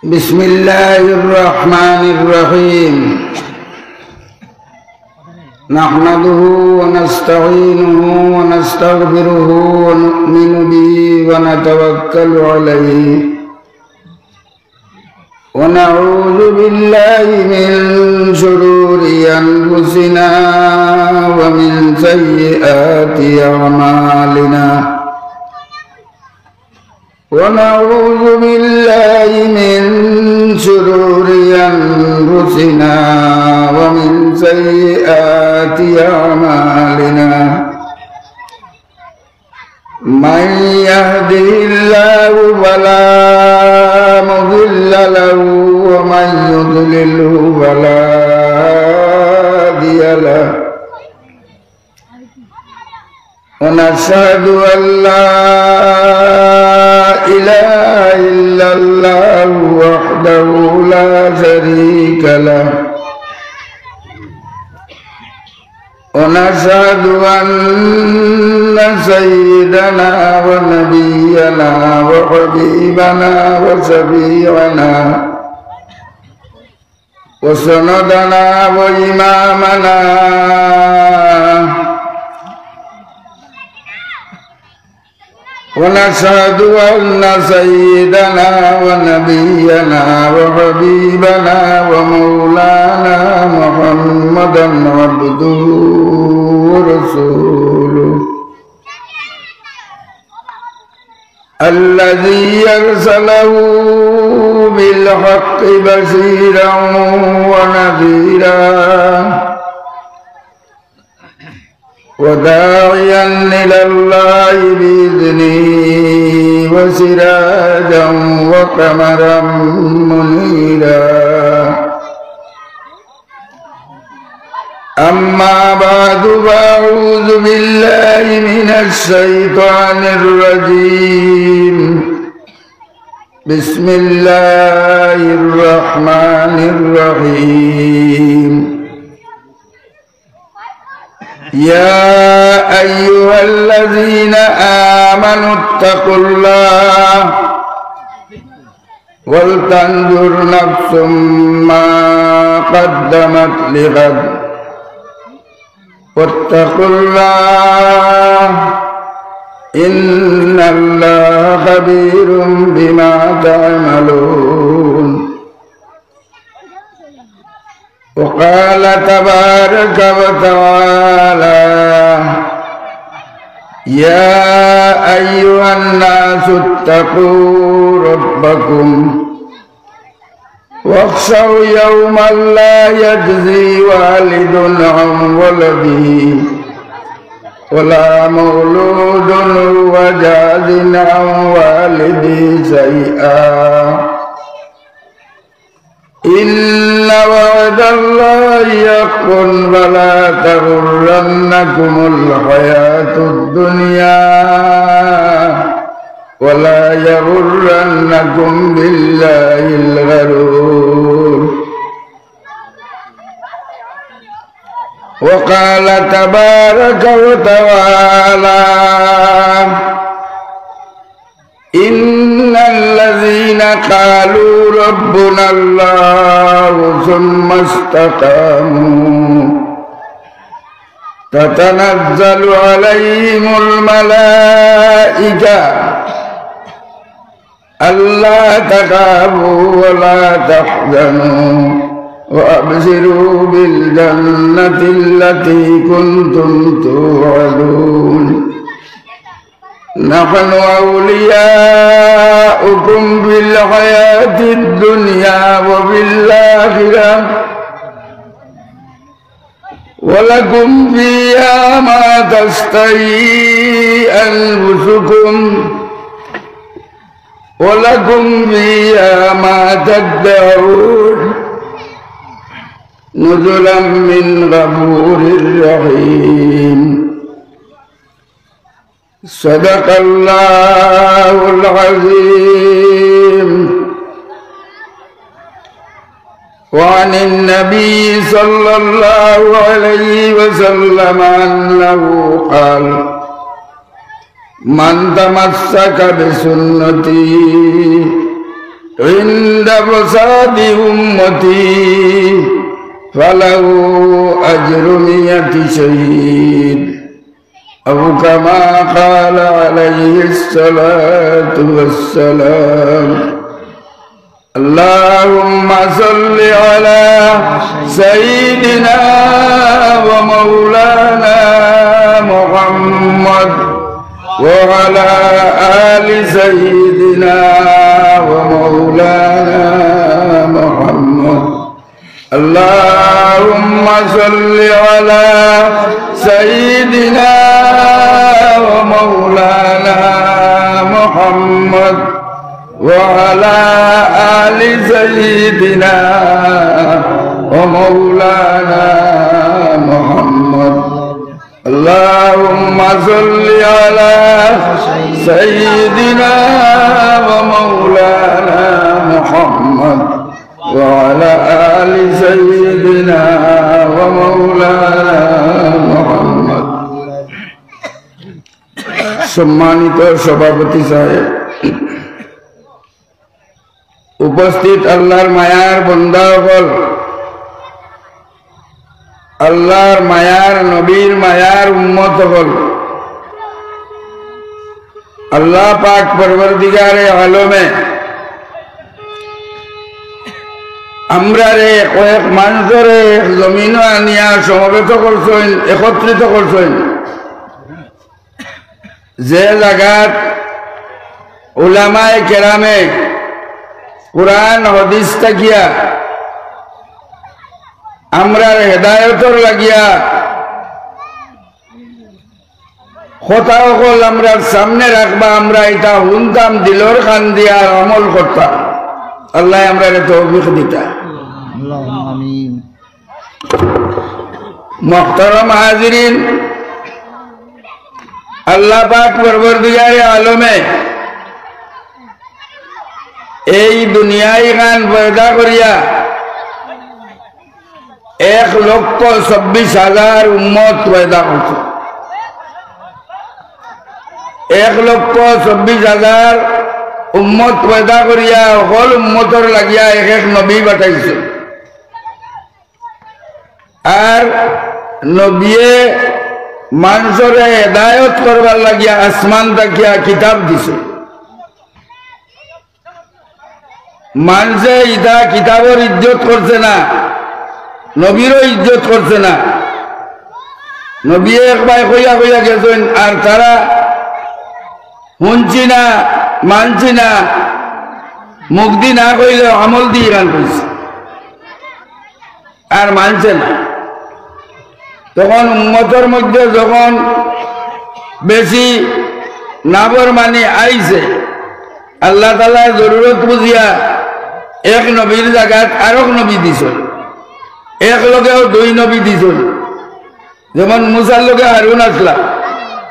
بسم الله الرحمن الرحيم نحمده ونستعينه ونستغفره ونؤمن به ونتوكل عليه ونعوذ بالله من شرور أنفسنا ومن سيئات أعمالنا ونعوذ بالله من شرور أنفسنا ومن سيئات أعمالنا من يهده الله فلا مضل له ومن يضلله فلا هادي له ونشهد أن لا إله إلا الله وحده لا شريك له ونشهد أن سيدنا ونبينا وحبيبنا وشفيعنا وسندنا وإمامنا ونشهد أن سيدنا ونبينا وحبيبنا ومولانا محمدا عبده ورسوله الذي أرسله بالحق بشيرا ونذيرا وداعيا إلى الله بإذنه وسراجا وقمرا منيرا أما بعد فأعوذ بالله من الشيطان الرجيم بسم الله الرحمن الرحيم يا أيها الذين آمنوا اتقوا الله ولتنظر نفس ما قدمت لغد واتقوا الله إن الله خبير بما تعملون وقال تبارك وتعالى يا أيها الناس اتقوا ربكم واخشوا يوما لا يجزي والد عن ولده ولا مولود هو جاز عن والده شيئا إن وعد الله حق فلا تغرنكم الحياة الدنيا ولا يغرنكم بالله الغرور وقال تبارك وتعالى إن الذين قالوا ربنا الله ثم استقاموا تتنزل عليهم الملائكة ألا تخافوا ولا تحزنوا وأبشروا بالجنة التي كنتم توعدون نحن أولياؤكم في الحياة الدنيا وفي الآخرة ولكم فيها ما تشتهي أنفسكم ولكم فيها ما تدعون نزلا من غفور رحيم صدق الله العظيم وعن النبي صلى الله عليه وسلم أنه قال من تمسك بسنتي عند فساد أمتي فله أجر 100 شهيد أو كما قال عليه الصلاة والسلام اللهم صل على سيدنا ومولانا محمد وعلى آل سيدنا ومولانا محمد اللهم صل على سيدنا ومولانا محمد وعلى آل سيدنا ومولانا محمد اللهم صل على سيدنا ومولانا محمد وعلى آل سيدنا ومولانا محمد সম্মানিত সভাপতি সাহেব, উপস্থিত আল্লাহর মায়ার বান্দাসকল, আল্লাহর মায়ার নবীর মায়ার উম্মত হল, আল্লাহ পাক পরবর্তীকারে আলমে আমরা রে কয়েক মানুষরে জমিন আনিয়া সমবেত করছেন, একত্রিত করছেন, যে জায়গাত উলামায়ে কেরামে কুরআন হাদিস তাকিয়া আমরা হেদায়তর লাগিয়া কথা সকল আমরা সামনে রাখবা, আমরা এটা শুনতাম, দিলর খান দিয়া আমল করতাম। আল্লাহ আমরা তৌফিক দিতা। মুহতারাম হাজিরিন, আল্লাহ পাক পরবর্তীকারে আলমে এই দুনিয়ায় খান পয়দা করিয়া 1,26,000 উম্মত পয়দা করছে। 1,26,000 উম্মত পয়দা করিয়া সকল উম্মতর লাগিয়া এক এক নবী পাঠাইছে। আর নবীয়ে মানুষরে হেদায়ত করবার লাগিয়া আসমান তাকিয়া কিতাব দিছে। মানুষে ইটা কিতাবের ইজ্জত করছে না, নবীরও ইজ্জত করছে না। নবী একবার কইয়া কইয়া গেছেন, আর তারা শুনছি না, মানছি না, মুক্তি না কইলে আমল দিয়ে গান কইছে, আর মানছে না। তখন উম্মতের মধ্যে যখন বেশি নাফরমানি আইছে, আল্লাহ তাআলা জরুরত বুঝিয়া এক নবীর জায়গাত আরেক নবী দিছেন, এক লগেও 2 নবী দিছেন। যেমন মুসার লগে হারুন আসলা,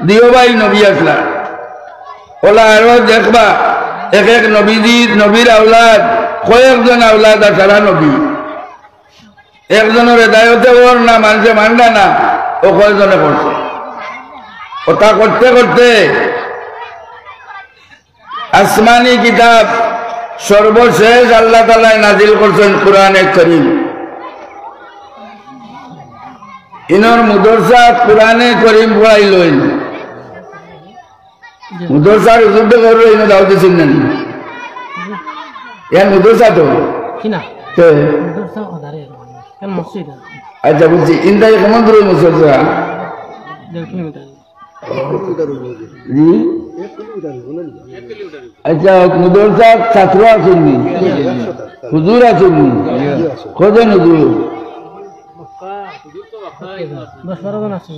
দিও ভাই নবী আসলা। ওলা আরো দেখবা এক এক নবীর আওলাদ, কয়েকজন আওলাদ আর তারা নবী। একজনের হেদায়তে ওর না, মানুষে মানডা না, ও কয়েকজনে করছে। ওটা করতে করতে আসমানি কিতাব সর্বশেষ আল্লাহ তাআলা নাজিল করছেন কুরআনে কারীম। ইনর মুদরসাত কুরআনে কারীম পড়াইলেন। মুদরসার যুদ্ধ করলো, ইনো দাও দিছেন না ইয়ার মুদরসা তো কিনা তে মুদরসা ওদারে কেন মসজিদ। আচ্ছা বুঝছি, ইন্দাই কেমন দূরে মুদরসা? 1 কিলোমিটার। জি 1 কিলোমিটার বলেন। আচ্ছা, মুদরসার ছাত্র আছেন নি? হুজুর আছেন নি? কজন হুজুর? হুজুর তো 10-12 জন আছেন।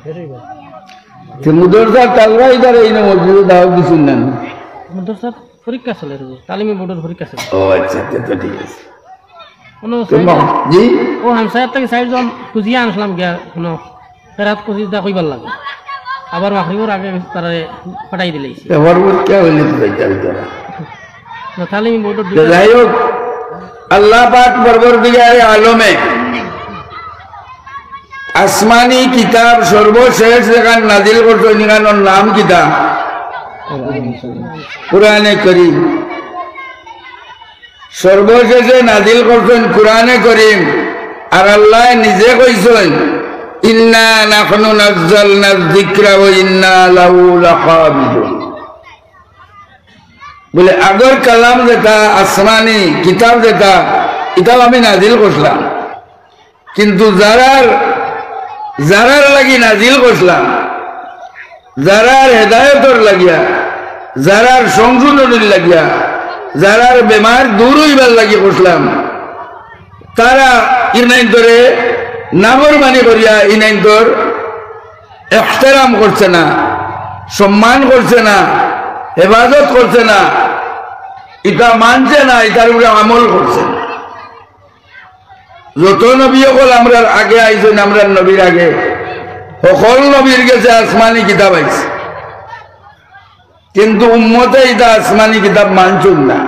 10 জন। মুদরসার তালরা ইদারে ইনো মসজিদে দাওয়াত দিছেন না? মুদরসার পরীক্ষা চলে, তালিমি বোর্ডের পরীক্ষা চলে। ও আচ্ছা, তো ঠিক আছে। জি ও হামসায়ার থেকে 4 জন খুঁজিয়া আনছিলাম গিয়া, শুনো ফেরাত খুঁজিদা কইবার লাগে, আবার মাগরিবের আগে তারা পাঠাই দিলেইছে। এবার কে হইলে তো যাইতারা না তালিমি বোর্ডের। যাই হোক, আল্লাহ পাক পরবর্তীকারে আলমে আসমানি কিতাব সর্বশেষ যেখান নাজিল করছেন, এখানোর নাম কিতাব কুরআনে করিম সর্বশেষে নাজিল করছেন কুরআনে করিম আর আল্লাহ নিজে কইছেন ইন্না নাহনু নাযালনা যিকরা ওয়া ইন্না লাহু লাহাফিজুন বলে আগর কালাম যেটা আসমানি কিতাব যেটা এটাও আমি নাজিল করলাম কিন্তু যারার লাগি নাজিল করলাম যারার হেদায়তর লাগিয়া যারার সংশোধনের লাগিয়া যারার বেমার দূর হইবার লাগি করলাম তারা ইনাইন্তরে নাফরমানি করিয়া ইনাইন্তর ইহতিরাম করছে না সম্মান করছে না হেফাজত করছে না এটা মানছে না এটার উপরে আমল করছে না যত নবী হল আমরা আগে আইছেন আমরা নবীর আগে সকল নবীর কাছে আসমানি কিতাব আইছে কিন্তু উম্মতে এটা আসমানি কিতাব মানছুন না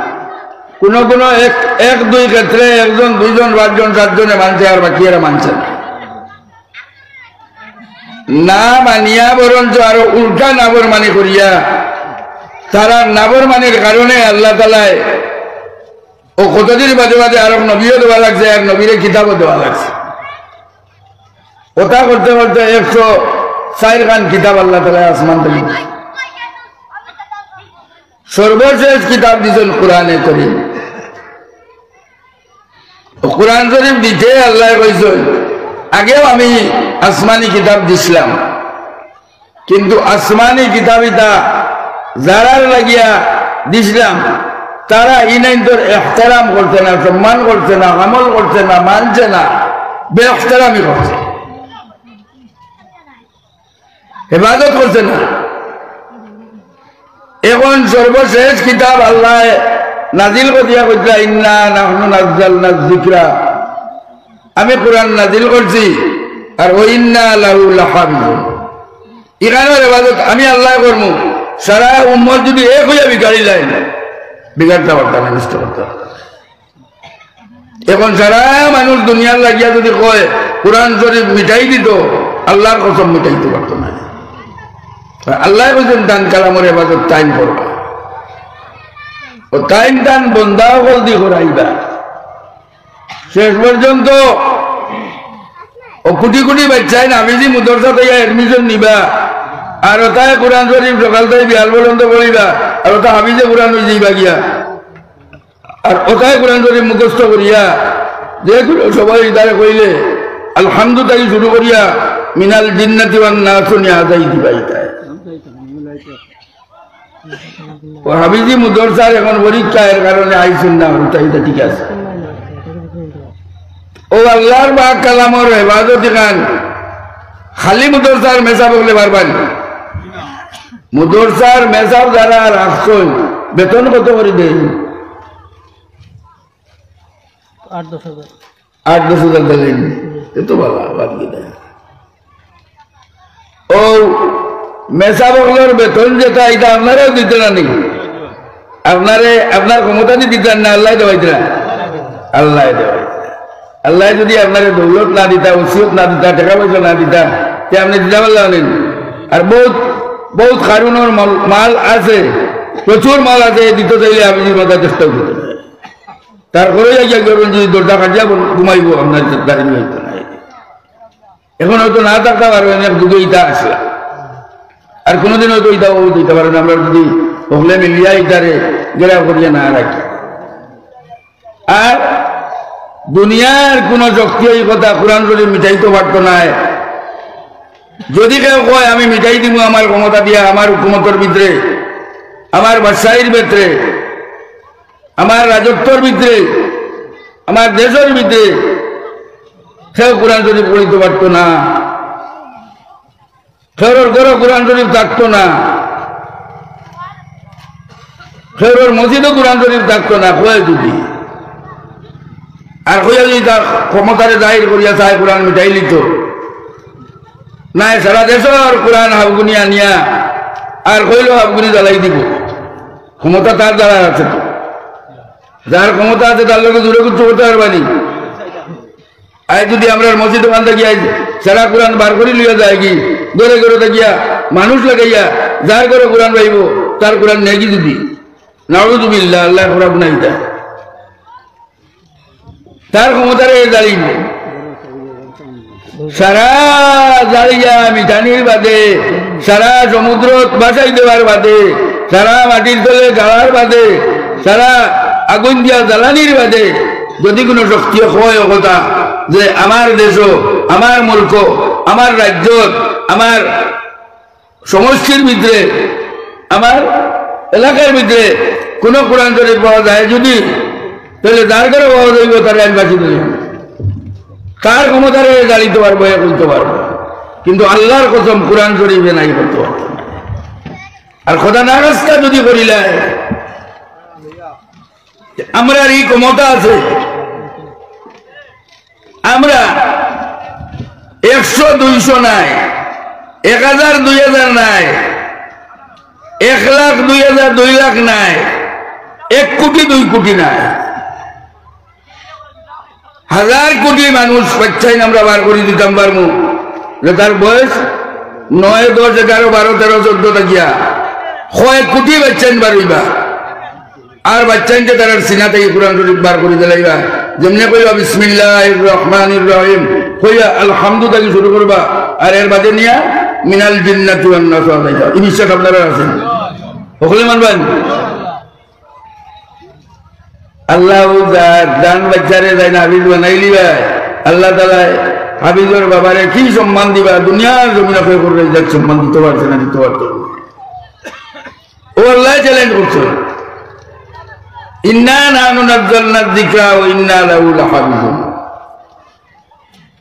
কোন কোন এক দুই ক্ষেত্রে একজন দুইজন পাঁচজন সাতজনে মানছে আর বাকি এরা মানছে না মানিয়া বরঞ্চ আরো উল্টা নাফরমানি করিয়া তারা নাফরমানির কারণে আল্লাহ তাআলায় ও কতদিন বাদে বাদে আরো নবীও দেওয়া লাগছে আর নবীরে কিতাবও দেওয়া লাগছে ওটা করতে করতে 104 খান কিতাব আল্লাহ তাআলা আসমান থেকে সর্বশেষ কিতাব দিয়েছেন কুরআনে করিম কুরআন শরীফ দিতে আল্লাহ কইছেন আগেও আমি আসমানি কিতাব দিছিলাম কিন্তু আসমানি কিতাবিটা যারার লাগিয়া দিছিলাম তারা ইনাইন্তর ইহতিরাম করছে না সম্মান করছে না আমল করছে না মানছে না বেইহতিরামি করছে হেফাজত করছে না এখন সর্বশেষ কিতাব আল্লাহ নাজিল করিয়া কইলা ইন্না নাহনু নাযালনা যিকরা আমি কুরআন নাজিল করছি আর ওয়া ইন্না লাহু লাহাফিজুন ইখানের হেফাজত আমি আল্লাহ করবো সারা উম্মত যদি এক হইয়া বিগাড়ি যায় না বিগাড়তে পারতাম না নষ্ট করতে এখন সারা মানুষ দুনিয়ার লাগিয়া যদি কয় কুরআন শরীফ মিটাই দিত আল্লাহর কসম মিটাইতে পারত না আল্লাহ বলছেন টান কালামের হেফাজত টাইম করবা ও টাইম টান বন্ধাও জলদি করাইবা শেষ পর্যন্ত ও কোটি কোটি বাচ্চায় নামিজি মুদরসা থেকে এডমিশন নিবা আর ওটাই কোরআন শরীফ সকাল থেকে বিয়াল পর্যন্ত পড়িবা আর ওটা হাফিজে কোরআন হয়ে যাইবা গিয়া আর ওটাই কোরআন শরীফ মুখস্থ করিয়া যেগুলো সবাই ইদারে কইলে আলহামদু তাই শুরু করিয়া মিনাল জিন্নাতি ওয়ান নাসি আদাই দিবা ইতায় ও হাফিজি মুদরসার এখন পরীক্ষা এর কারণে আইছেন না ওটাই ঠিক আছে ও আল্লাহর পাক কালামের হেফাজত খান খালি মুদরসার মেসাব বলে পারবেন মুদরসার মেসাব যারা রাখছেন বেতন কত করে দেন 8-10,000 দিলেন এত ভালো বাদ দেয় ও মেসাবগুলোর বেতন যেটা এটা আপনারাও দিতে না নি আপনার ক্ষমতা দিয়ে দিতেন না আল্লাহ দেওয়াইতে না আল্লাহ দেওয়াই আল্লাহ যদি আপনার দৌলত না দিতা ওসিয়ত না দিতা টাকা পয়সা না দিতা তে আপনি দিতে পারলেন আর বহুত বহুত কারুনের মাল আছে প্রচুর মাল আছে দিতে চাইলে আপনি মাথা চেষ্টা করতে তারপরে যদি দরজা কাটিয়া ঘুমাইব আপনার দাঁড়িয়ে হইতো না এখন হয়তো না থাকতে পারবেন এক যুগে ইটা আসলা আর কোনোদিন হয়তো ইটাও দিতে পারেন আমরা যদি হলে মিলিয়া ইটারে গেরা করিয়া না রাখি আর দুনিয়ার কোন শক্তি এই কথা কোরআন শরীফ মিটাইতে পারতো না যদি কেউ কয় আমি মিটাই দিব আমার ক্ষমতা দিয়া আমার হুকুমতের ভিতরে আমার বাদশাহীর ভিতরে আমার রাজত্বর ভিতরে আমার দেশের ভিতরে কেউ কোরআন শরীফ পড়িতে পারতো না কেউর ঘরে কোরআন শরীফ থাকতো না কেউর মসজিদও কোরআন শরীফ থাকতো না কয় যদি আর কইয়া যদি তার ক্ষমতারে জাহির করিয়া চায় কোরআন মিটাই লিত নাই সারা দেশের কোরআন হাফগুনি আনিয়া আর কইল হাফগুনি জ্বালাই দিব ক্ষমতা তার দ্বারা আছে তো যার ক্ষমতা আছে তার লোকে দূরে কিছু করতে পারবানি আজ যদি আমরা মসজিদ ওখান থেকে সারা কোরআন বার করে লিয়া যায় কি ঘরে ঘরে গিয়া মানুষ লাগাইয়া যার ঘরে কোরআন পাইব তার কোরআন নেগি যদি নাউযুবিল্লাহ আল্লাহ কোরআন নাই তার ক্ষমতার দাঁড়িয়ে সারা জালিয়া মিঠানির বাদে সারা সমুদ্র বাসাই দেওয়ার বাদে সারা মাটির তলে গাড়ার বাদে সারা আগুন দিয়া জ্বালানির বাদে যদি কোনো শক্তি হয় কথা যে আমার দেশ আমার মুলক আমার রাজ্য আমার সমষ্টির ভিতরে আমার এলাকার ভিতরে কোন কোরআন শরীফ পাওয়া যায় যদি তাহলে যার করে পাওয়া যাইব তার আইন বাঁচি দিল তার ক্ষমতারে গালিতে পারবো এ করতে পারবো কিন্তু আল্লাহর কসম কোরআন শরীফে নাই করতে পারবো আর খোদা নারাজটা যদি করিলাই আমরা এই ক্ষমতা আছে আমরা 100-200 নাই 1000-2000 নাই 1,00,000-2,000 লাখ নাই 1 কোটি 2 কোটি নাই 1000 কোটি মানুষ বাচ্চাই আমরা বার করে দিতাম পারবো যে তার বয়স 9, 10, 11, 12, 13, 14 থাকিয়া 1 কোটি বাচ্চাইন বারইবা আর বাচ্চাইনকে তার সিনা থেকে কোরআন শরীফ বার করে দিলাইবা যেমনি কইবা বিসমিল্লাহির রহমানির রহিম কইয়া আলহামদুলিল্লাহ থেকে শুরু করবা আর এর বাদে নিয়া মিনাল জিন্নাতি ওয়ান নাস আলাইকা এই বিশ্বাস আপনারা আছেন সকলে মানবেন আল্লাহ দান বাচ্চারে যাই না হাবিজ বানাইলি ভাই আল্লাহ তাআলা হাবিজের বাবারে কি সম্মান দিবা দুনিয়ার জমিনে করে যাক সম্মান দিতে পারছে না দিতে পারতো ও আল্লাহ চ্যালেঞ্জ করছে ইন্না নাহনু নাযালনা যিকরা ওয়া ইন্না লাহু লাহাফিজুন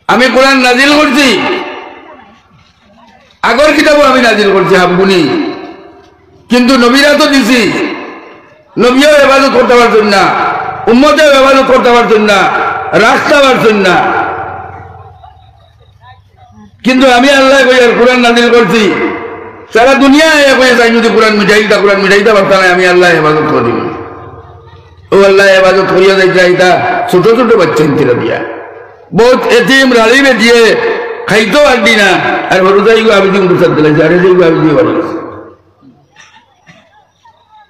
আমি কোরআন নাজিল করছি আগর কিতাবও আমি নাজিল করছি হাবুনি কিন্তু নবীরা তো দিছি নবীও ইবাদত করতে পারছেন না উম্মতেও ইবাদত করতে পারছেন না রাস্তা পারছেন না কিন্তু আমি আল্লাহ কইয়ার কোরআন নাজিল করছি সারা দুনিয়া কইয়া চাই যদি কোরআন মিটাইতে পারতাম না আমি আল্লাহ ইবাদত করি ও আল্লাহ ইবাদত করিয়া যাইতা ছোট ছোট বাচ্চা ইন্তিরা দিয়া বহুত এতিম রালিবে দিয়ে খাইতো পারবি না আর হরুদাই আবিদি উঠে দিলাইছে আর এদিকে আবিদি বাড়ি গেছে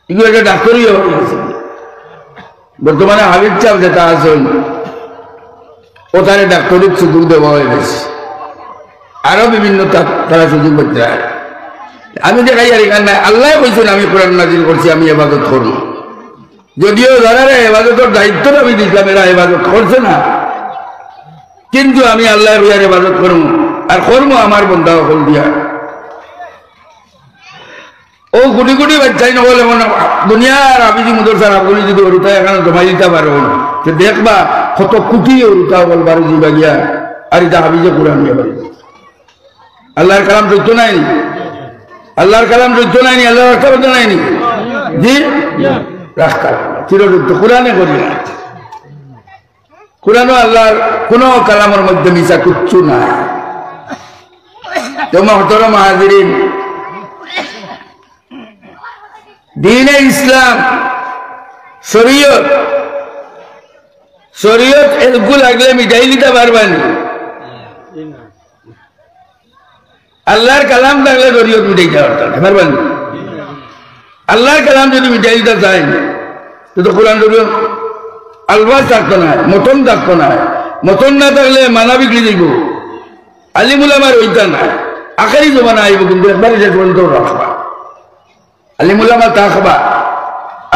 এগুলো একটা ডাক্তারই হয়ে গেছে বর্তমানে হাবিব চাপ যেটা আছেন ও তারে ডাক্তারির সুযোগ দেওয়া হয়ে গেছে আরো বিভিন্ন তারা সুযোগ করতে হয় আমি দেখাই আর এখানে আল্লাহ কইছেন আমি কোরআন নাজিল করছি আমি ইবাদত করি যদিও যারা ইবাদতের দায়িত্বটা আমি দিলাম এরা ইবাদত করছে না কিন্তু আমি আল্লাহ রুয়ার ইবাদত করবো আর করবো আমার বন্ধা হল দিয়া ও কোটি কোটি বাচ্চাই নহলে মনে দুনিয়ার আবিদি মুদরসার আপনি যদি ওরুতা এখানে জমা দিতে পারো যে দেখবা কত কোটি ওরুতা বল বারো দিবা গিয়া আর এটা হাবিজে কোরআন নিয়ে পারি আল্লাহর কালাম সত্য নাইনি আল্লাহর কালাম সত্য নাইনি আল্লাহর রাস্তা সত্য নাইনি জি রাস্তা চিরযুদ্ধ কোরআনে করি না কোরআনও আল্লাহর কোন কালামের মধ্যে মিশা কিচ্ছু নাই মুহতারাম হাজিরিন দীনে ইসলাম শরীয়ত এরকু লাগলে মিটাই দিতে পারবেন আল্লাহর কালাম থাকলে শরীয়ত মিটাইতে পারবেন আল্লাহর কালাম যদি মিটাই দিতে চাই তো কোরআন শরীয়ত আলবাস থাকতো না মতন থাকতো না মতন না থাকলে মানা বিক্রি দিব আলিমুল আমার ওইটা না আখেরি জমানা আইব কিন্তু একবারই শেষ পর্যন্ত রাখবা আলিমুল আমার থাকবা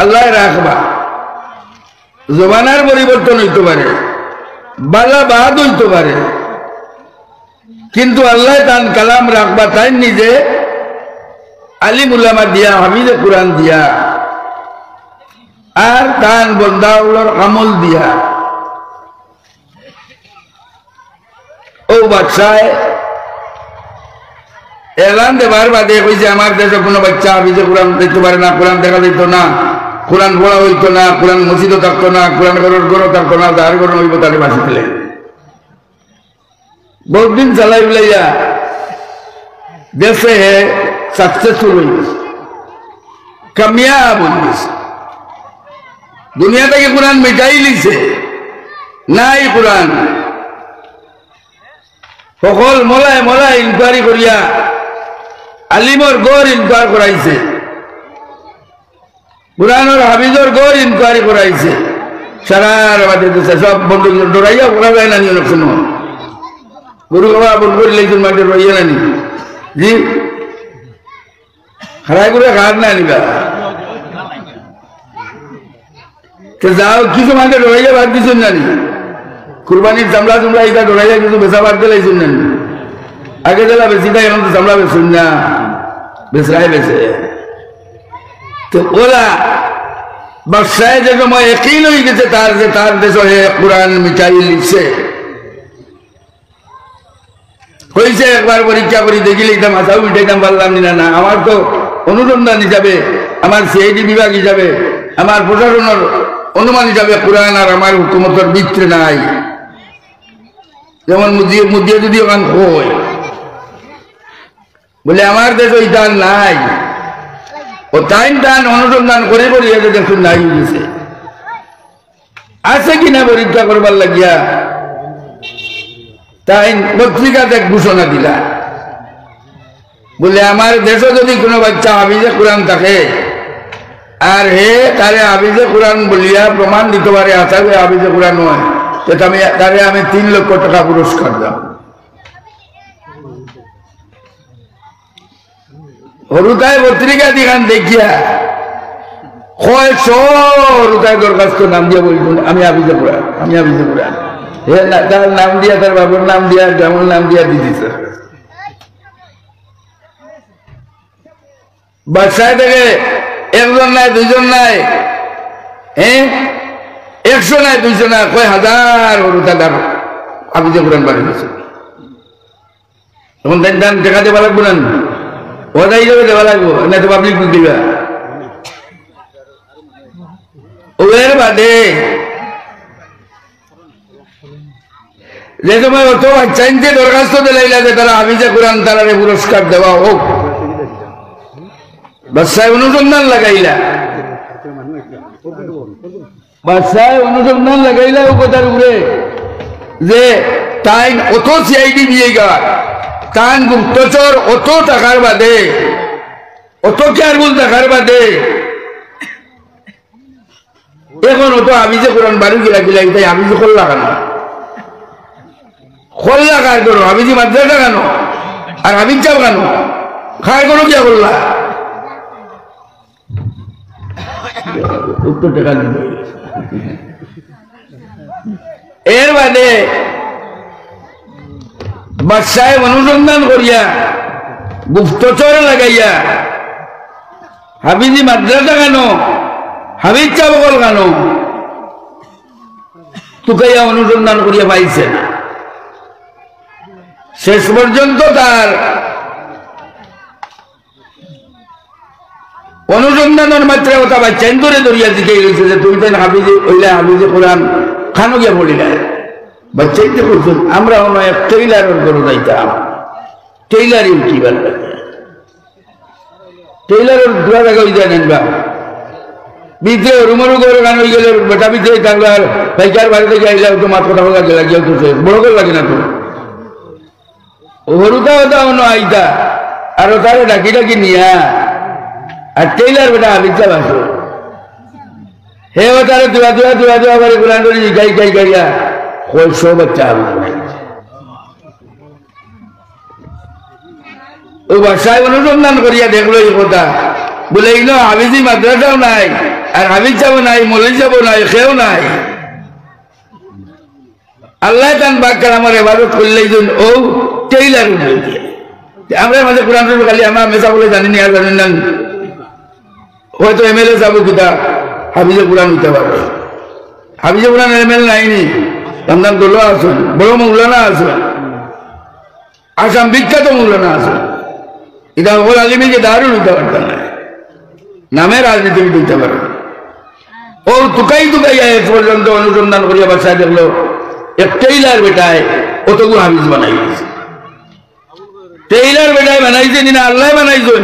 আল্লাহ রাখবা জমানার পরিবর্তন হইতে পারে বালা বাদ হইতে পারে কিন্তু আল্লাহ তান কালাম রাখবা তাই নিজে আলিমুল আমার দিয়া হামিদে কোরআন দিয়া আর তান বন্দাউলর আমল দিয়া ও বাচ্চায় এলান দেবার বাদে কইছে আমার দেশে কোনো বাচ্চা হাফিজে কোরআন দেখতে পারে না কোরআন দেখা দিত না কোরআন পড়া হইতো না কোরআন মসজিদও থাকতো না কোরআন ঘরও থাকতো না যার ঘর হইব তারে বাঁচি ফেলে বহুত দিন চালাই বুলাইয়া দেশে সাকসেসফুল হয়ে গেছে কামিয়াব হয়ে গেছে দুনিয়া থেকে কোরআন মিটাই লিছে নাই কোরআন সকল মলায় মলায় ইনকোয়ারি করিয়া আলিমর গড় ইনকোয়ার করাইছে কোরআনের হাফিজর গো ইনকোয়ারি করাইছে সারার বাদে সব বন্ধু ডরাইয়া করা যায় না অনেক সময় গরু বাবা বল করে লেগেছেন মাঠে রইয়া নানি জি হারাই করে ঘাট না নিবা যাও কিছু মাঠে ডরাইয়া বাদ দিচ্ছেন নানি কুরবানির চামড়া চুমড়া এটা ডরাইয়া কিছু বেচা বাদ দিলাইছেন নানি আগে জেলা বেশি দেয় এখন তো চামড়া বেচুন না বেচরাই বেচে তো ওরা বাদশাহে যে সময় একই লই গেছে তার যে তার দেশ কোরআন মিটাই লিখছে হয়েছে একবার পরীক্ষা করি দেখিলে এটা মাথাও উঠাইতাম পারলাম না না আমার তো অনুসন্ধান হিসাবে আমার সিআইডি বিভাগ হিসাবে আমার প্রশাসনের অনুমান হিসাবে কোরআন আর আমার হুকুমতের ভিতরে নাই যেমন মুদিয়ে যদি ওখান হয় বলে আমার দেশ ওই দান নাই ও টাইম টান অনুসন্ধান করে করি দেখুন নাই গেছে আছে কিনা পরীক্ষা করবার লাগিয়া তাই পত্রিকাতে ঘোষণা দিলা বলে আমার দেশে যদি কোনো বাচ্চা হাফিজে কোরআন থাকে আর হে তারে হাফিজে কোরআন বলিয়া প্রমাণ দিতে পারে আসাবে হাফিজে কোরআন হয় তারে আমি 3 লক্ষ টাকা পুরস্কার দাম হরুতায় পত্রিকা দিখান দেখিয়া হরুতায় দরখাস্ত নাম দিয়া বলছেন আমি হাফিজে কোরআন আমি হাফিজে কোরআন তার নাম দিয়া তার বাবুর নাম দিয়া যেমন নাম দিয়া দিদিছে বাদশাহ থেকে একজন নাই দুইজন নাই 100 নাই 200 নাই কয় হাজার হরুতার হাফিজে কোরআন বাড়ি গেছে তখন দান টাকা দেওয়া লাগবো না ওটাই যাবে দেওয়া লাগবো না তো পাবলিক দিবা ওর বাদে যে সময় অত বাচ্চাইনকে দরখাস্ত দিলাইলা যে তারা হাফিজে কোরআন তারারে পুরস্কার দেওয়া হোক বাদশাহ অনুসন্ধান লাগাইলা ও কথার উপরে যে তাই অত সিআইডি দিয়ে গা তান গুপ্তচর অত টাকার বাদে অত কেয়ারফুল টাকার বাদে এখন অত হাফিজে কোরআন বাড়ি গিলা গিলা তাই হাফিজে খোল্লা কেন খোল্লা কার করো হাফিজি মাদ্রাসা কেন আর হাফিজ চাও কেন খায় করো কে করলা উত্তর টাকা দিতে এর বাদে বাদশাহ অনুসন্ধান করিয়া গুপ্তচর লাগাইয়া হাফিজি মাদ্রাসা কেন হাফিজ চাবকল কেন তুকাইয়া অনুসন্ধান করিয়া পাইছে না শেষ পর্যন্ত তার অনুসন্ধানের মাত্রা ওটা বাচ্চা ধরে ধরিয়া দিতে গেছে যে তুমি তাই হাফিজি ওইলা হাফিজে কোরআন খানো গিয়া পড়ি না বাচ্চাইতে করছেন আমরা নয় টেইলারের করে যাইতাম টেইলারই কি বল টেইলারের দুয়া জায়গা ওই যায় না ভিতরে রুমারু করে গান হয়ে গেলে বেটা ভিতরে থাকলো আর ভাইকার বাড়িতে যাইলে তো মাত কথা বলা গেলা গিয়ে তো বড় করে লাগে না তো হরুতা হতা অন্য আইতা আর তারে ডাকি ডাকি নিয়া আর টেইলার বেটা হাফিজা বাসো হে ও তারে দুয়া দুয়া দুয়া দুয়া করে গুলান করে গাই গাই গাইয়া ওই সব বাচ্চা ও বাসায় অনুসন্ধান করিয়া দেখলো এই কথা বলে এই হাফিজি মাদ্রাসাও নাই আর হাফিজ যাবো নাই মলি যাবো নাই খেয়েও নাই আল্লাহ তান বাক্কার আমার এবারত করলেই ও টেইলার আমরা মাঝে কোরআন খালি আমার মেসা বলে জানি না জানি না হয়তো এমএলএ যাবো কিতা হাফিজে কোরআন হইতে পারবে হাফিজে কোরআন এমএলএ নাইনি রমজান দোলো আসুন বড় মৌলানা আসুন আসাম বিখ্যাত মৌলানা আসুন এটা ওর আলিমিকে দারুণ হইতে পারতেন না নামে রাজনীতি দিতে পারে ও তুকাই তুকাই পর্যন্ত অনুসন্ধান করিয়া বাসায় দেখলো এক টেইলার বেটায় অতগুলো হাফিজ বানাই গেছে টেইলার বেটায় বানাইছে না আল্লাহ বানাইছেন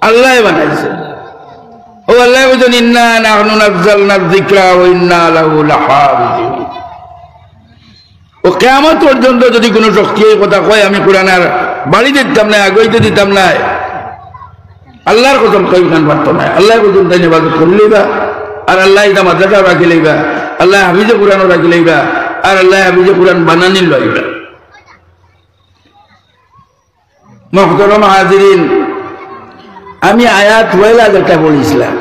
আল্লাহ বানাইছে ও আল্লাহ বলছেন ইন্না নাহনু নাযালনা যিকরা ওয়া ইন্না লাহু লাহাফিজুন ও কিয়ামত পর্যন্ত যদি কোনো শক্তি এই কথা কয় আমি কোরআন আর বাড়ি দিতাম না আগইতে দিতাম না আল্লাহর কসম কেউ খান পারত না আল্লাহ কসম তাই ইবাদত করে লইবা আর আল্লাহ এটা মাদ্রাসাও রাখি লইবা আল্লাহ হাফিজে কোরআনও রাখি লইবা আর আল্লাহ হাফিজে কোরআন বানানি লইবা মুহতারাম হাজিরিন আমি আয়াত ওয়ালা একটা বলেছিলাম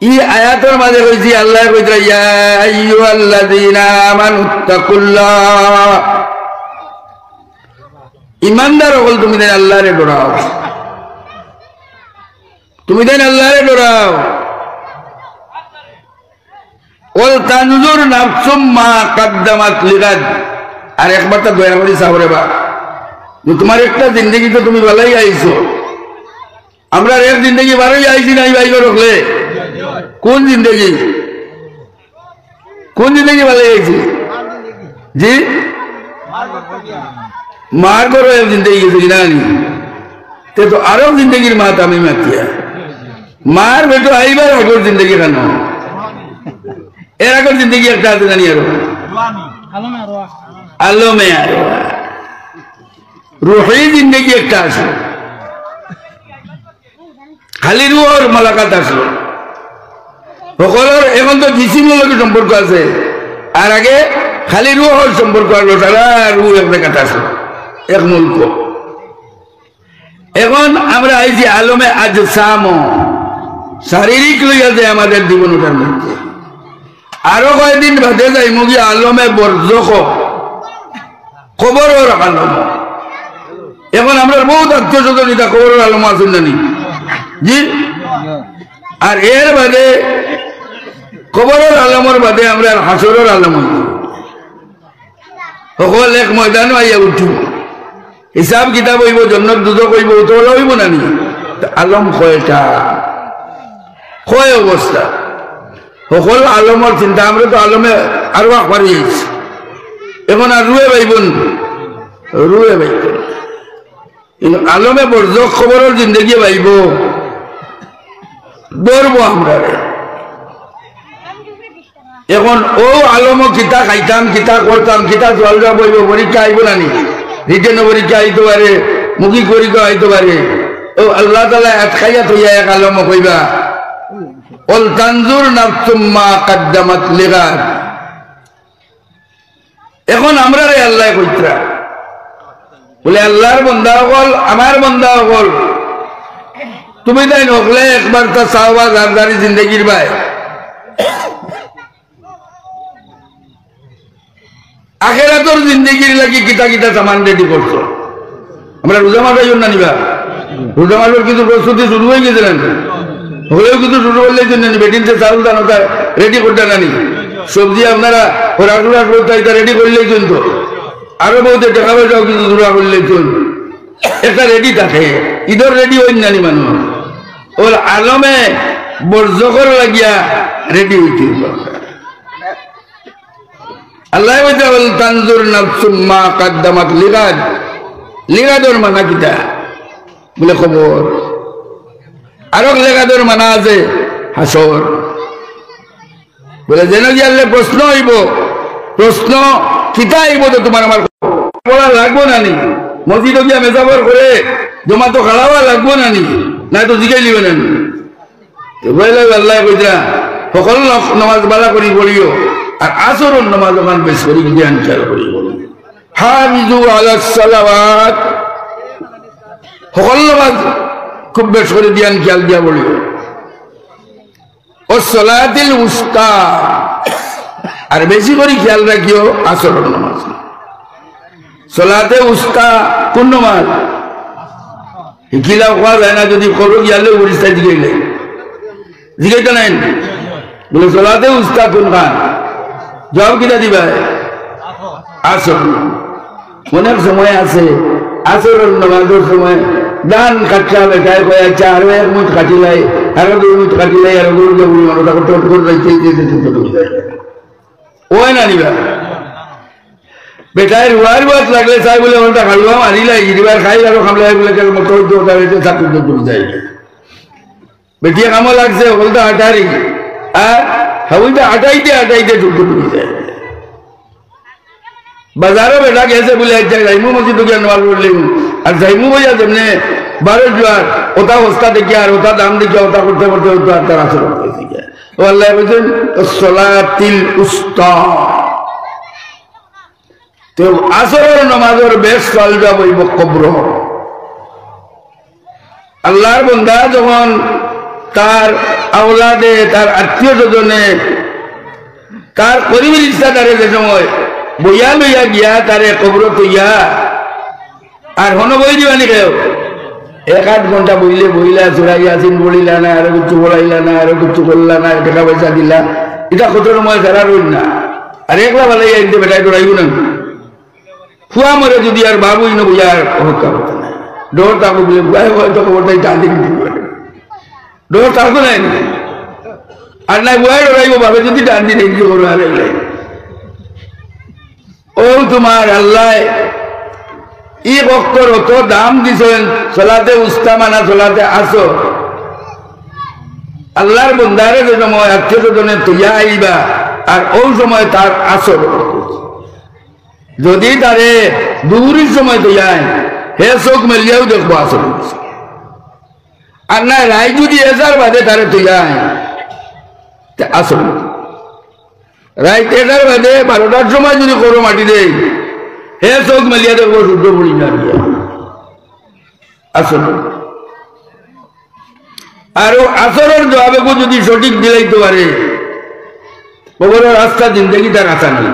এই আয়াতের মাঝে কইছি আল্লাহ কইরা ইয়া আইয়ুহাল্লাযীনা আমানুত্তাকুল্লাহ ইমানদার হল তুমি দেন আল্লাহরে ডরাও তুমি দেন আল্লাহরে ডরাও ওয়াল তানজুর নাফসুম মা কদ্দামাত লিগাদ আর একবার তো দয়া করে সাবরে বা তোমার একটা জিন্দেগি তো তুমি ভালোই আইছো আমরা এক জিন্দেগি বারোই আইছি নাই ভাই রখলে কোন জিন্দেগি ভালোই আইছি জি মার করো এক জিন্দেগি গেছে কিনা তে তো আরো জিন্দেগির মাত আমি মাতিয়া মার বেটো আইবার আগর জিন্দেগি কেন এর আগর জিন্দেগি একটা আছে জানি আরো আলমে আরো রুহি জিন্দেগি একটা আছে খালি রুহর মালাকাত আসলো সকলের এখন তো জিসিমের লগে সম্পর্ক আছে আর আগে খালি রুহর সম্পর্ক আসলো সারা রুহ এক জায়গাতে আসলো এক মুল্ক এখন আমরা আইছি আলমে আজসাম শারীরিক লইয়া যায় আমাদের জীবনটার মধ্যে আরো কয়েকদিন বাদে যাই মুগি আলমে বরজখ খবরের আলম এখন আমরা বহুত আত্মীয় স্বজনিতা খবরের আলম আছেন জানি জি আর এর বাদে খবরের আলমের বাদে আমরা হাসরের আলম সকল এক ময়দান আইয়া উঠু হিসাব কিতাব হইব জন্নত দুদক হইব উতলা হইব না নি আলম কয়টা কয় অবস্থা সকল আলমের চিন্তা আমরা তো আলমে আরো পারিয়েছি এখন আর রুয়ে পাইবন রুয়ে পাইব কিন্তু আলমে বরজখ খবরের জিন্দগি পাইব ধরবো আমরা এখন ও আলম কিতা খাইতাম কিতা করতাম কিতা জলটা বইব পরীক্ষা আইব না নি রিটেন পরীক্ষা আইতে পারে মুখী পরীক্ষা আইতে পারে ও আল্লাহ তাআলা আটকাইয়া থইয়া এক আলম কইবা ওয়াল তানজুর নাফসুম মা কদ্দামাত লিগাদ এখন আমরা রে আল্লাহ কইতরা বলে আল্লাহর বান্দা হল আমার বান্দা হল তুমি তাই নকলে একবার তো সাহবা জারদারি জিন্দগির ভাই আখেরাতর জিন্দগির লাগি কিতা কিতা সামান রেডি করছো আমরা রোজা মাসাই না নিবা রোজা মাসের কিন্তু প্রস্তুতি শুরু হয়ে গেছে না হলেও কিন্তু শুরু করলেই তো নানি বেটিনতে চাউল দানোটা রেডি করতে নানি সবজি আপনারা রাখুরা করতে এটা রেডি করলেই কিন্তু আরো বহুতে টাকা পয়সাও কিন্তু জোড়া করলেই চল একটা রেডি থাকে ঈদর রেডি হইন নানি মানুষ ওর আলমে বর্জকর লাগিয়া রেডি হইতে আল্লাহ বল তানজুর নাফসুম মা কদ্দামাত লিগাদ লিগাদর মানা কিতা বলে খবর আরো লিগাদর মানা আছে হাসর বলে যেন গিয়ালে প্রশ্ন হইব প্রশ্ন কিতা হইব তো তোমার আমার পড়া লাগবো না নি মসজিদ গিয়া মেজাবর করে জমা তো খাড়াওয়া লাগবো না নি না তো জিগাই লিবে না বলে আল্লাহ কইতা সকল নামাজ বালা করি পড়িও আর আসরের নামাজ ওখান বেশ করি জ্ঞান খেয়াল করি বলি হাফিজু আলাস সালাওয়াত সকল নামাজ খুব বেশ করে জ্ঞান খেয়াল দিয়া বলিও ও সালাতিল উস্তা আর বেশি করে খেয়াল রাখিও আসরের নামাজ সালাতে উস্তা কোন নামাজ হিকিলা খাওয়া যায় না যদি খবর গিয়ালে উড়িষ্যা জিগাইলে জিগাইতে নাই বলে সালাতে উস্তা কোন খান জবাব কিনা দিবা আসর অনেক সময় আছে আসরের নামাজের সময় ধান কাটতে হবে গায়ে কয়ে চার এক মুঠ কাটিলাই আরো 2 মুঠ কাটিলাই আরো গরু যাবো ওটা টোট করে রাখতে ওই না নিবা বেটায় রুয়ার বাত লাগলে চাই বলে ওটা খালুয়া মারিলাই ইরিবার খাই আরো খামলাই বলে মোটর দোটা হয়েছে চাকরি দূর যায় বেটিয়া কামো লাগছে ওটা হাঁটারি আর হাউলটা হাঁটাইতে হাঁটাইতে ঢুকে ঢুকে যায় বাজারও বেটা গেছে বলে যাইমু মসজিদ গিয়ে নামাজ পড়লেন আর যাইমু বইয়া যেমনে 12 জোয়ার ওটা অবস্থা দেখি আর ওটা দাম দেখি ওটা করতে করতে ওটা আর তার আচরণ হয়েছে ও আল্লাহ বলছেন সলাতিল উস্তা তো আসরের নামাজের বেশ ফল যাব এই কবর আল্লাহর বান্দা যখন তার আওলাদে তার আত্মীয় স্বজনে তার করিবের ইচ্ছাদারে যে সময় বইয়া লইয়া গিয়া তারে কবর তৈয়া আর হন বই দিবানি কেউ 1-8 ঘন্টা বইলে বইলা চড়াইয়া আসিন বলিলা না আরো কিছু বলাইলা না আরো কিছু করলা না টাকা পয়সা দিলা এটা কত সময় ফেরা রইল না আর একলা ভালাইয়া এনতে বেটাই ডরাইব না ফুয়া মরে যদি আর বাবুই না বইয়া আর অপেক্ষা করতে না ডর থাকো বলে বুয়াই হয়তো খবরটাই টান দিকে ডর থাকো নাই আর নাই বুয়াই ডরাইব ভাবে যদি টান দিন কি করবো আর ও তোমার আল্লাহ ই বক্তর অত দাম দিছেন চলাতে উস্তা মানা চলাতে আসো আল্লাহর বন্দারে যে সময় আত্মীয় স্বজনে তুইয়া আইবা আর ওই সময় তার আসর যদি তারে দূরের সময় তুইয়া হে চোখ মেলিয়াও দেখবো আসর আর না রায় যদি এসার বাদে তারে তুইয়া আসর রাইট এটার বাদে 12টার সময় যদি করো মাটি দেয় হে চোখ মেলিয়া দেখবো সূর্য পড়ি না আসল আর আসরের জবাবে যদি সঠিক দিলাইতে পারে কবরের রাস্তা জিন্দগি তার আশা নেই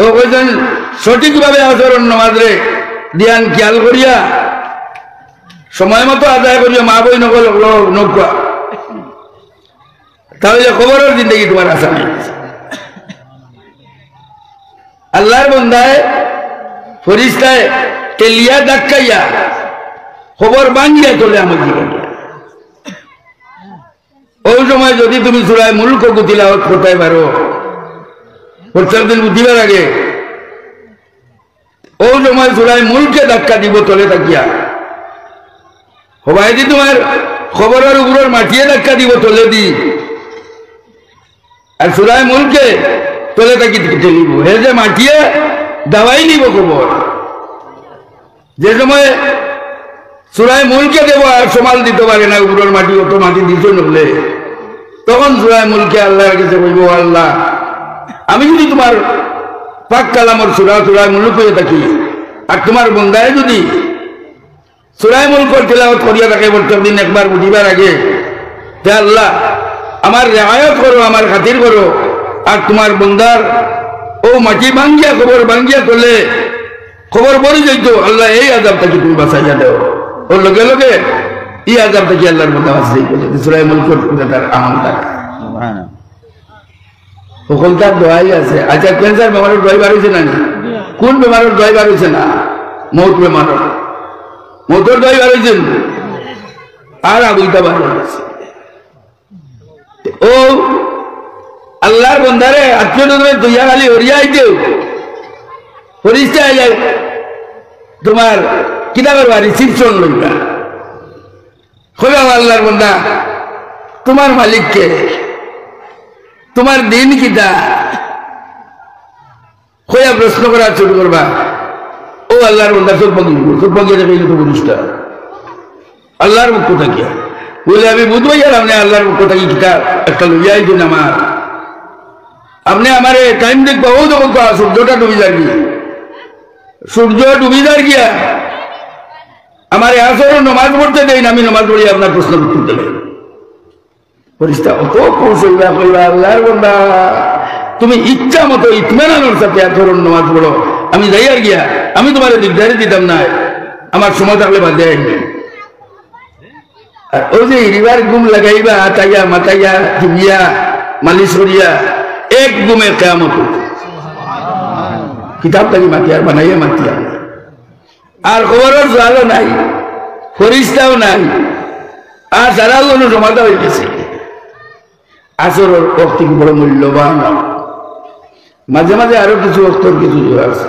ও কইছেন সঠিকভাবে আসরের নামাজে ধ্যান খেয়াল করিয়া সময় মতো আদায় করিয়া মা বই নকল নৌকা তাহলে খবরের জিন্দগি তোমার আশা নেই আল্লাহর বন্দায় ফরিস্তায় তেলিয়া ধাক্কাইয়া খবর ভাঙিয়া চলে আমার জীবন ওই সময় যদি তুমি সূরা মুলক তিলাওয়াত করতে পারো প্রত্যেক দিন বুঝিবার আগে ওই সময় সূরা মুলকে ধাক্কা দিব তলে তাকিয়া হবাই দি তোমার খবরের উপরের মাটিয়ে ধাক্কা দিব তলে দি আর সূরা মুলকে তলে তাকি ঠেলিব হে যে মাটিয়ে দাওয়াই নিব খবর যে সময় সূরা মুলকে দেব আর সমাল দিতে পারে না উপরের মাটি অত মাটি দিতে নলে তখন সূরা মুলকে আল্লাহর কাছে বলব আল্লাহ আমি যদি তোমার পাক কালামের সূরা মুলক হয়ে থাকি আর তোমার বান্দায় যদি সূরা মুলকের তেলাওয়াত করিয়া থাকে প্রত্যেকদিন একবার বুঝিবার আগে হে আল্লাহ আমার রেয়ায়ত করো আমার খাতির করো আর তোমার বান্দার ও মাটি ভাঙ্গিয়া খবর ভাঙ্গিয়া করলে খবর বলে যাইতো আল্লাহ এই আযাব থেকে তুমি বাঁচাইয়া দাও ওর লগে লগে এই আযাব থেকে আল্লাহর বান্দা বাঁচাই বলে সূরা মুলকের তার আমল থাকে সুবহানাল্লাহ সকলটার দোয়াই আছে আচ্ছা ক্যান্সার বেমারের দোয়াই বার হয়েছে না কোন বেমারের দোয়াই বার হয়েছে না মৌত বেমারের মৌতের দোয়াই বার হয়েছেন আর আবুইটা বার হয়েছে ও আল্লাহর বন্দারে আত্মীয় তুইয়া খালি হরিয়া আইতেও হরিষ্টা আইলে তোমার কিতাবের বাড়ি রিসিপশন লইবা হইবা আল্লাহর বন্দা তোমার মালিককে তোমার দিন কিতা হইয়া প্রশ্ন করা শুরু করবা ও আল্লাহর বন্দা চোখ পাকিয়ে দেখে তো পুরুষটা আল্লাহর মুখ থাকিয়া বলে আমি বুঝবো আপনি আল্লাহর মুখ থাকি কিতাব একটা লইয়া আইছেন আমার আপনি আমার টাইম দেখবো ও তখন সূর্যটা ডুবি যার গিয়া সূর্য ডুবি যার গিয়া আমার আসর নমাজ পড়তে দেয় না আমি নমাজ পড়ি আপনার প্রশ্ন করতে দেবেন পরিষ্টা অত কৌশল কইবা আল্লাহর বান্দা তুমি ইচ্ছা মতো ইতমানানোর সাথে আসর নমাজ পড়ো আমি যাই আর গিয়া আমি তোমার দিকদারি দিতাম না আমার সময় থাকলে বাদ দেয় আর ওই যে রিবার ঘুম লাগাইবা তাইয়া মাতাইয়া চুবিয়া মালিশ করিয়া এক ঘুমে কেয়ামত কিতাব থাকি মাতিয়ার বানাইয়া মাতিয়া আর খবরের জালও নাই ফরিস্তাও নাই আর যারা কোনো জমাতা হয়ে গেছে আসরের অক্তি বড় মূল্যবান মাঝে মাঝে আরো কিছু অক্তর কিছু আছে